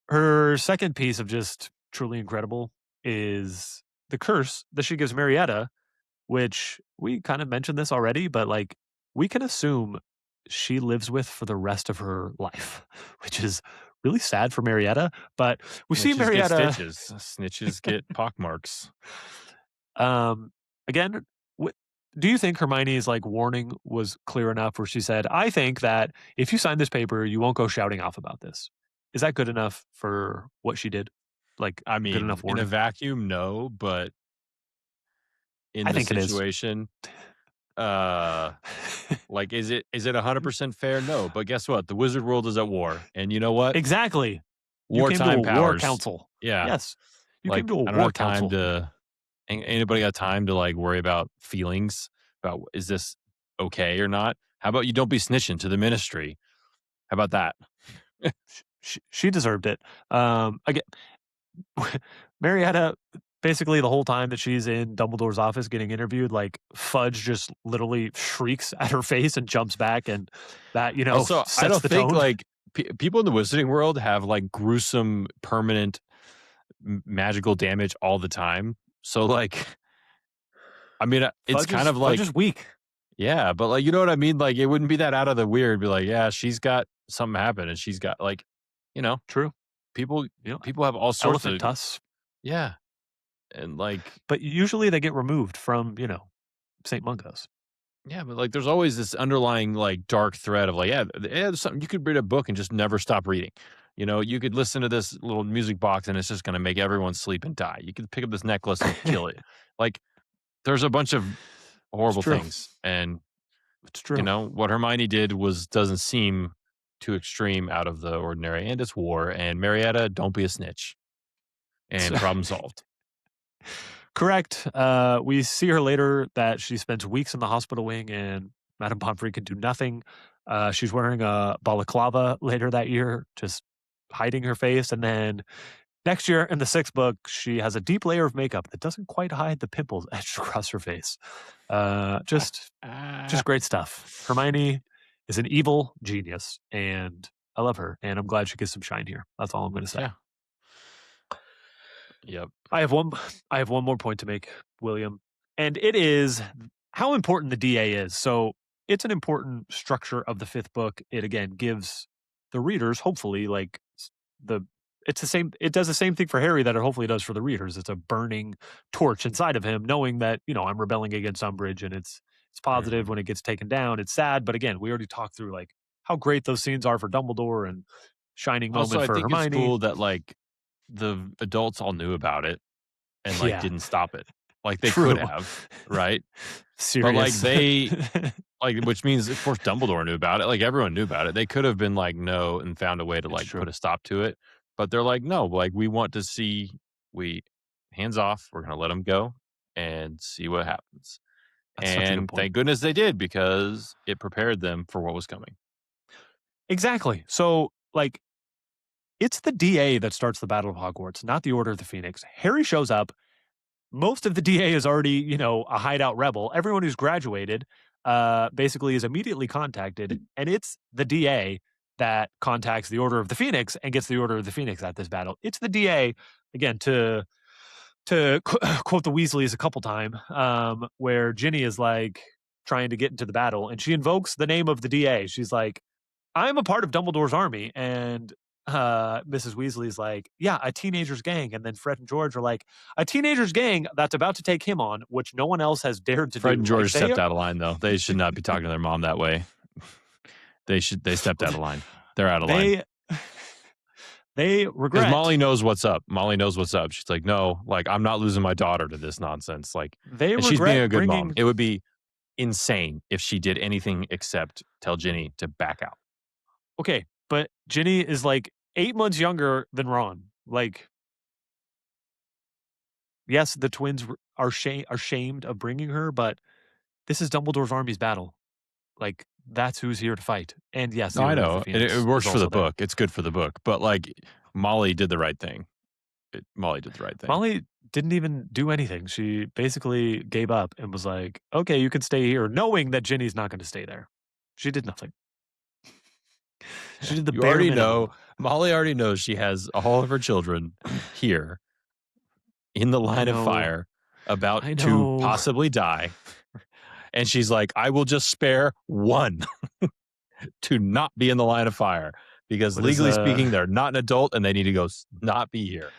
her second piece of just truly incredible is the curse that she gives Marietta, which we kind of mentioned this already, but like we can assume she lives with for the rest of her life, which is really sad for Marietta. But we see Marietta get stitches. Snitches get pockmarks. Again, do you think Hermione's like warning was clear enough where she said, I think that if you sign this paper, you won't go shouting off about this? Is that good enough for what she did? Like, I mean, good enough warning? In a vacuum, no, but in the situation, like, is it 100% fair? No, but guess what? The wizard world is at war, and you know what? Exactly. Wartime powers. War council. Yeah. Yes. You like, came to a I don't war have time council. Anybody got time to like worry about feelings about is this okay or not? How about you don't be snitching to the ministry? How about that? She deserved it. Again, Marietta, basically the whole time that she's in Dumbledore's office getting interviewed, like Fudge just literally shrieks at her face and jumps back, and that also, sets I don't the think tone. like people in the wizarding world have like gruesome permanent magical damage all the time. So like, I mean, it's kind of like Fudge is weak. yeah, but like, you know what I mean? Like, it wouldn't be that out of the weird. Be like, yeah, she's got something happen, and she's got like, you know, True. people You know, people have all sorts elephant of tusks. yeah, and like But usually they get removed from, St. Mungo's. yeah, but like, there's always this underlying like dark thread of like, yeah, there's something you could read a book and just never stop reading. You know, you could listen to this little music box and it's just going to make everyone sleep and die. You could pick up this necklace and kill it. Like, there's a bunch of It's horrible true. things, and It's true. you know what Hermione did doesn't seem too extreme out of the ordinary, and it's war. And Marietta, don't be a snitch, and problem solved. Correct. We see her later that she spends weeks in the hospital wing and Madame Pomfrey can do nothing. She's wearing a balaclava later that year, just hiding her face. And then next year in the sixth book, she has a deep layer of makeup that doesn't quite hide the pimples etched across her face. Just great stuff. Hermione is an evil genius, and I love her, and I'm glad she gets some shine here. That's all I'm going to say. Yeah. Yep. I have one more point to make, William, and it is how important the DA is. So it's an important structure of the fifth book. It again gives the readers, hopefully, like the it's the same. It does the same thing for Harry that it hopefully does for the readers. It's a burning torch inside of him, knowing that I'm rebelling against Umbridge, and it's positive when it gets taken down. It's sad, but again, we already talked through like how great those scenes are for Dumbledore and shining moment Also, I for think it's Hermione. cool that like the adults all knew about it and like didn't stop it. Like they could have, right? Serious. But like they which means of course Dumbledore knew about it. Like everyone knew about it. They could have been like no and found a way to like put a stop to it. But they're like, no, like we want to see hands off. We're gonna let them go and see what happens. That's such a good and point. thank goodness they did, because it prepared them for what was coming. Exactly. So like it's the DA that starts the Battle of Hogwarts, not the Order of the Phoenix. Harry shows up. Most of the DA is already, a hideout rebel. Everyone who's graduated basically is immediately contacted, and it's the DA that contacts the Order of the Phoenix and gets the Order of the Phoenix at this battle. It's the DA, again, to quote the Weasleys a couple times, where Ginny is like trying to get into the battle, and she invokes the name of the DA. She's like, I'm a part of Dumbledore's army, and Mrs. Weasley's like, yeah, a teenager's gang. And then Fred and George are like, a teenager's gang that's about to take him on, which no one else has dared to do. Fred and George stepped out of line, though. They should not be talking to their mom that way. They stepped out of line. They're out of line. They regret. Because Molly knows what's up. Molly knows what's up. She's like, no, like I'm not losing my daughter to this nonsense. Like, and she's being a good mom. It would be insane if she did anything except tell Ginny to back out. Okay, but Ginny is like 8 months younger than Ron. Like, yes, the twins are shamed of bringing her, but this is Dumbledore's army's battle. Like, that's who's here to fight. And yes, no, I know it works for the book. It's good for the book, but like Molly did the right thing. Molly did the right thing. Molly didn't even do anything. She basically gave up and was like, "Okay, you can stay here," knowing that Ginny's not going to stay there. She did nothing. She did the bare already minimum. know. Molly already knows she has all of her children here in the line of fire, about to possibly die. And she's like, I will just spare one to not be in the line of fire, because legally speaking, they're not an adult and they need to go not be here.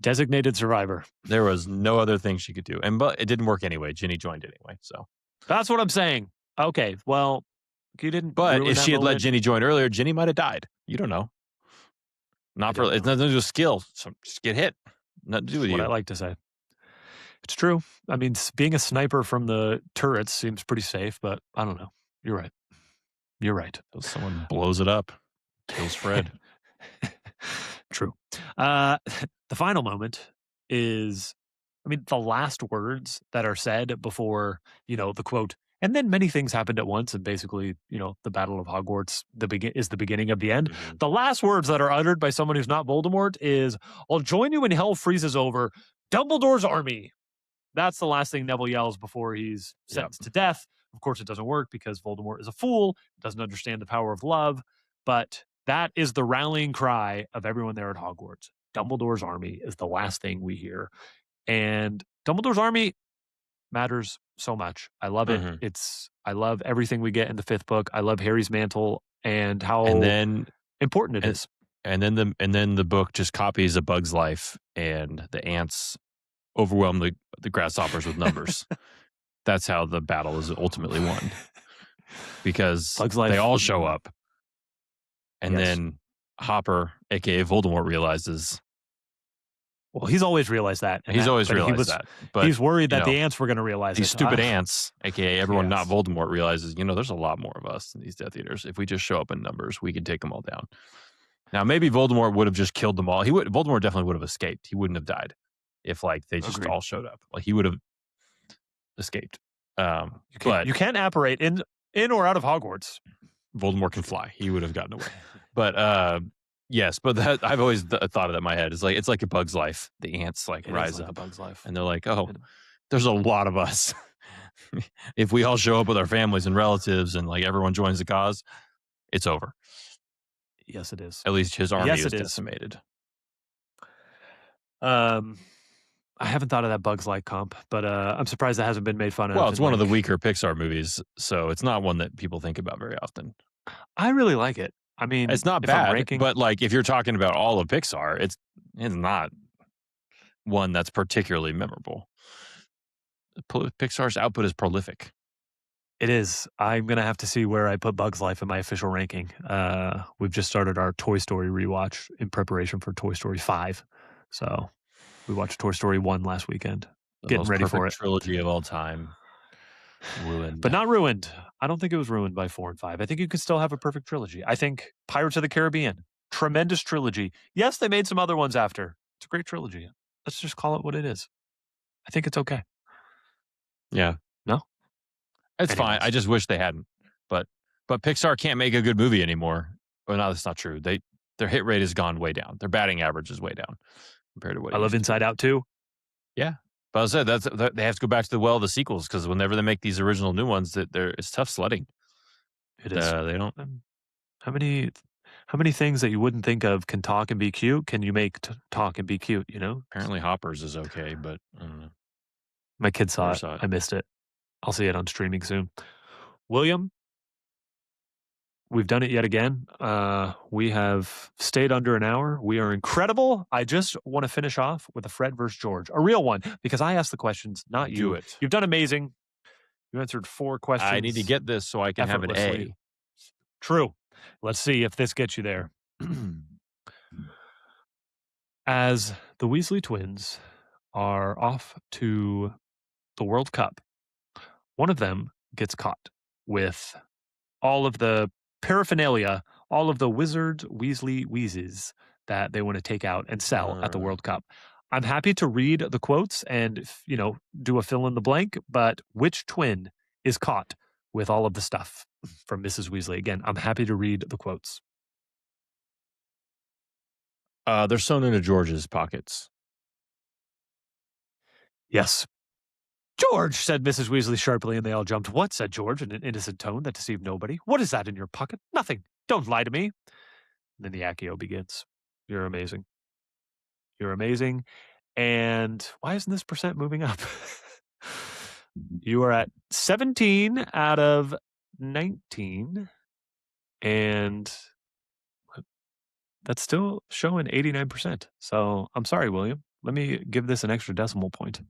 Designated survivor. There was no other thing she could do. But it didn't work anyway. Ginny joined anyway. So that's what I'm saying. Okay, well, you didn't. But if she had let Ginny join earlier, Ginny might have died. You don't know. It's nothing to do with skill. So just get hit. Nothing to do with you. What I like to say. It's true. I mean, being a sniper from the turrets seems pretty safe, but I don't know. You're right. You're right. Someone blows it up, kills Fred. True. The final moment is, I mean, the last words that are said before, the quote, and then many things happened at once, and basically, the Battle of Hogwarts is the beginning of the end. Mm-hmm. The last words that are uttered by someone who's not Voldemort is, I'll join you when hell freezes over. Dumbledore's army. That's the last thing Neville yells before he's sentenced to death. Of course, it doesn't work because Voldemort is a fool, doesn't understand the power of love, but that is the rallying cry of everyone there at Hogwarts. Dumbledore's army is the last thing we hear. And Dumbledore's army matters so much. I love it. Mhm. I love everything we get in the 5th book. I love Harry's mantle and how And then important it is. And then the book just copies A Bug's Life, and the ants overwhelm the grasshoppers with numbers. That's how the battle is ultimately won. Because Bug's Life they all was- show up. And Yes. then Hopper, aka Voldemort, realizes Well, he's always realized that. he's always realized that. But he's worried that you know, the ants were going to realize these it. stupid ants, aka everyone not Yes. Voldemort, realizes, there's a lot more of us in these Death Eaters. If we just show up in numbers, we can take them all down. Now, maybe Voldemort would have just killed them all. Voldemort definitely would have escaped. He wouldn't have died if they just Agreed. all showed up. He would have escaped. You can't apparate in or out of Hogwarts. Voldemort can fly. He would have gotten away. But yes, but that I've always thought of that in my head. It's like A Bug's Life. The ants rise up, A Bug's Life. and they're like, "Oh, there's a lot of us. If we all show up with our families and relatives, and everyone joins the cause, it's over." Yes, it is. At least his army Yes, is it is. decimated. I haven't thought of that Bug's Life comp, but I'm surprised that hasn't been made fun of. Well, it's one of the weaker Pixar movies, so it's not one that people think about very often. I really like it. I mean, It's not if I'm bad, ranking- but if you're talking about all of Pixar, it's not one that's particularly memorable. Pixar's output is prolific. It is. I'm going to have to see where I put Bug's Life in my official ranking. We've just started our Toy Story rewatch in preparation for Toy Story 5. So we watched Toy Story 1 last weekend. The Getting most ready for perfect it. trilogy of all time. Ruined. But not ruined. I don't think it was ruined by 4 and 5. I think you could still have a perfect trilogy. I think Pirates of the Caribbean, tremendous trilogy. Yes, they made some other ones after. It's a great trilogy. Let's just call it what it is. I think it's okay. Yeah. No? It's fine. Anyways. I just wish they hadn't. But Pixar can't make a good movie anymore. Well, no, that's not true. Their hit rate has gone way down. Their batting average is way down compared to what I love Inside Out too. Yeah. But I said they have to go back to the sequels, because whenever they make these original new ones, it's tough sledding. It is. They don't. How many things that you wouldn't think of can talk and be cute can you make talk and be cute, Apparently Hoppers is okay, but I don't know. My kids saw Never it. saw it. I missed it. I'll see it on streaming soon. William, we've done it yet again. We have stayed under an hour. We are incredible. I just want to finish off with a Fred versus George, a real one, because I asked the questions, not you. Do it. You've done amazing. You answered 4 questions. I need to get this so I can have an A. effortlessly. True. Let's see if this gets you there. As the Weasley twins are off to the World Cup, one of them gets caught with all of the paraphernalia, all of the Wizards Weasley Wheezes that they want to take out and sell at the World Cup. I'm happy to read the quotes and, do a fill in the blank, but which twin is caught with all of the stuff from Mrs. Weasley? Again, I'm happy to read the quotes. They're sewn into George's pockets. Yes. George, said Mrs. Weasley sharply, and they all jumped. What, said George in an innocent tone that deceived nobody. What is that in your pocket? Nothing. Don't lie to me. And then the Accio begins. You're amazing. You're amazing. And why isn't this percent moving up? You are at 17 out of 19. And that's still showing 89%. So I'm sorry, William. Let me give this an extra decimal point.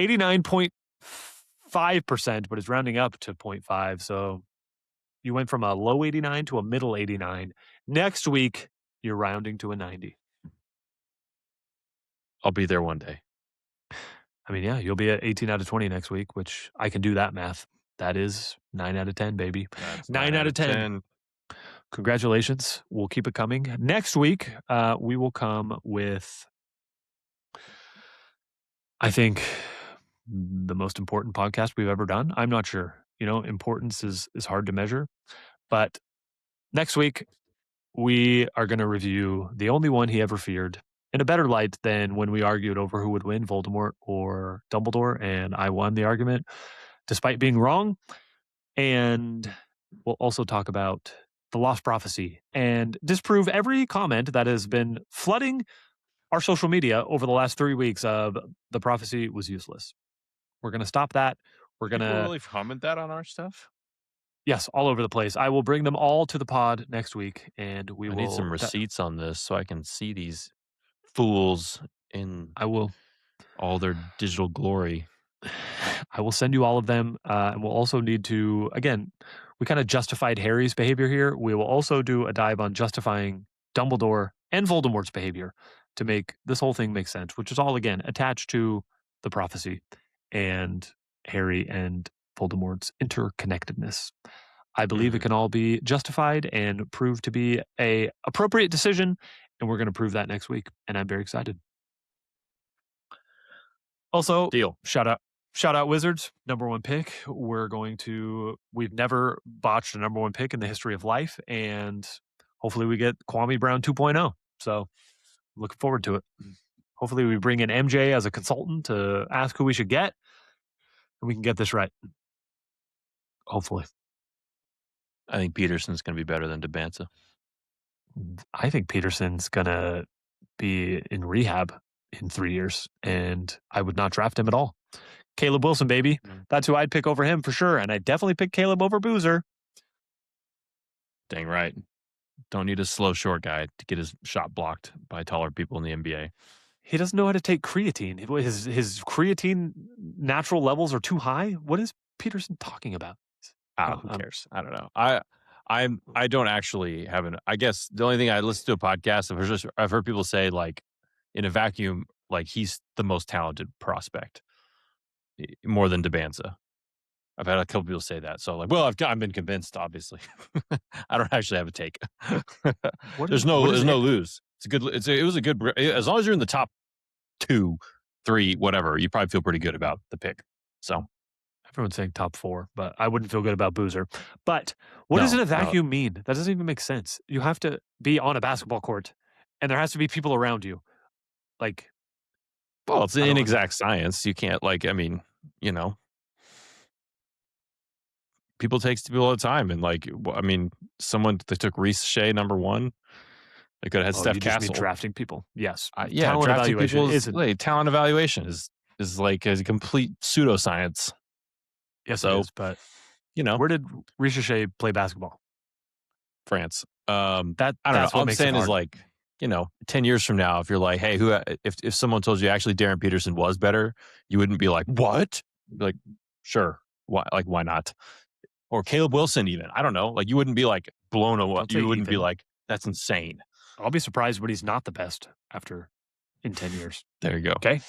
89.5%, but it's rounding up to 0.5. So you went from a low 89 to a middle 89. Next week, you're rounding to a 90. I'll be there one day. I mean, yeah, you'll be at 18 out of 20 next week, which I can do that math. That is 9 out of 10, baby. That's 9 out of 10. Congratulations. We'll keep it coming. Next week, we will come with, I think, the most important podcast we've ever done. I'm not sure. Importance is hard to measure. But next week, we are going to review The Only One He Ever Feared in a better light than when we argued over who would win, Voldemort or Dumbledore. And I won the argument despite being wrong. And we'll also talk about the Lost Prophecy and disprove every comment that has been flooding our social media over the last 3 weeks of the prophecy was useless. We're going to stop that. We're going People to really comment that on our stuff? Yes, all over the place. I will bring them all to the pod next week, and we I will. need some receipts on this so I can see these fools in I will. all their digital glory. I will send you all of them, and we'll also need to. Again, we kind of justified Harry's behavior here. We will also do a dive on justifying Dumbledore and Voldemort's behavior to make this whole thing make sense, which is all again attached to the prophecy and Harry and Voldemort's interconnectedness. I believe it can all be justified and proved to be a appropriate decision, and we're going to prove that next week, and I'm very excited. Also, deal. Shout out Wizards, number 1 pick. We've never botched a number 1 pick in the history of life, and hopefully we get Kwame Brown 2.0. So looking forward to it. Hopefully we bring in MJ as a consultant to ask who we should get, and we can get this right. Hopefully. I think Peterson's going to be better than Dabanza. I think Peterson's going to be in rehab in 3 years, and I would not draft him at all. Caleb Wilson, baby. That's who I'd pick over him for sure, and I'd definitely pick Caleb over Boozer. Dang right. Don't need a slow, short guy to get his shot blocked by taller people in the NBA. He doesn't know how to take creatine. His creatine natural levels are too high. What is Peterson talking about? Who cares? I don't know. I don't actually have an. I guess the only thing I listen to a podcast. I've heard people say like, in a vacuum, like he's the most talented prospect, more than Dabanza. I've had a couple people say that. So like, well, I've been convinced. Obviously, I don't actually have a take. There's no lose. It was a good. As long as you're in the top 2, 3, whatever, you probably feel pretty good about the pick. So. Everyone's saying top 4, but I wouldn't feel good about Boozer. But what does in a vacuum mean? That doesn't even make sense. You have to be on a basketball court, and there has to be people around you. Like, well, it's an inexact science. You can't people take people all the time, and someone that took Reece Shea number 1. They could have had Steph Castle. Mean drafting people. Yes. Talent evaluation talent evaluation is like a complete pseudoscience. Yes, it is, but where did Reece Shea play basketball? France. I don't know. All I'm saying is 10 years from now, if you're like, hey, if someone told you actually Darren Peterson was better, you wouldn't be like, what? You'd be like, sure. Why not? Or Caleb Wilson, even. I don't know. Like, you wouldn't be like blown away. You wouldn't be like, that's insane. I'll be surprised when he's not the best in 10 years. There you go. Okay.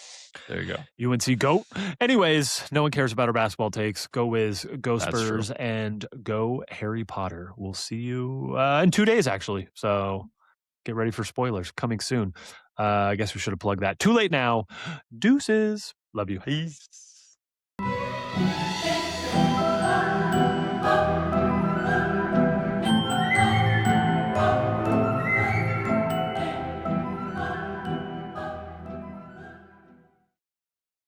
There you go. UNC GOAT. Anyways, no one cares about our basketball takes. Go Wiz, go Spurs, and go Harry Potter. We'll see you in 2 days, actually. So get ready for spoilers coming soon. I guess we should have plugged that. Too late now. Deuces. Love you. Peace.